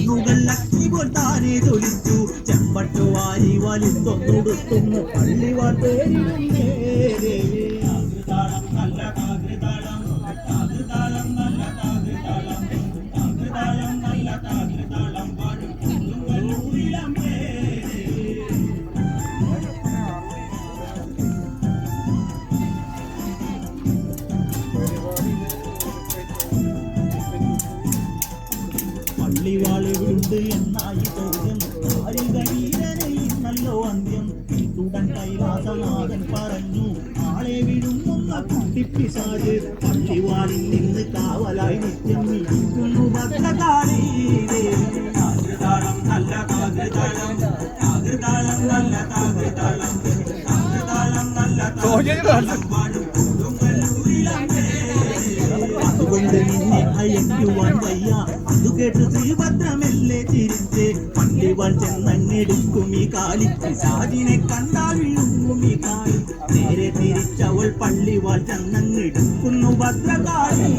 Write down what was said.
കണ്ണുകൾ അക്കി പോൽ താനെ തൊലിച്ചു ചെമ്പട്ടു വാരി വലിത്തൊന്നുടുത്തുന്നു പള്ളിവാൾ പേരിടുന്നേ നല്ല കാകൃതാളം കാകൃതാളം നല്ല കാകൃതാളം കാകൃതാളം നല്ല കാകൃതാളം പാടും പള്ളിവാളിവിടുണ്ട് എന്നായി ചോദ്യം ആരികീരനെയും നല്ലോ അന്ത്യം തുടൻ കൈലാസനാഥൻ പറഞ്ഞു ആളെ വിടുന്ന കുട്ടിപ്പിശാച് പള്ളിവാളിൽ നിന്ന് കാവലായി നിത്യം ഇരിക്കുന്നു ഭദ്രകാളി കാകൃതാളം നല്ല കാകൃതാളം കാകൃതാളം നല്ല കാകൃതാളം കാകൃതാളം നല്ല കാകൃതാളം പാടും അതുകൊണ്ട് നിന്നെ അയക്കുവാൻ വയ്യ അതു കേട്ട് ശ്രീഭദ്രമെല്ലെ ചിരിച്ച് പള്ളിവാൾ ചെന്നെടുക്കും ഈ കാലി പിശാചിനെ കണ്ടാൽ വീഴും ഈ കാലി നേരെ തിരിച്ചവൾ പള്ളിവാൾ ചെന്നെടുക്കുന്നു ഭദ്രകാളി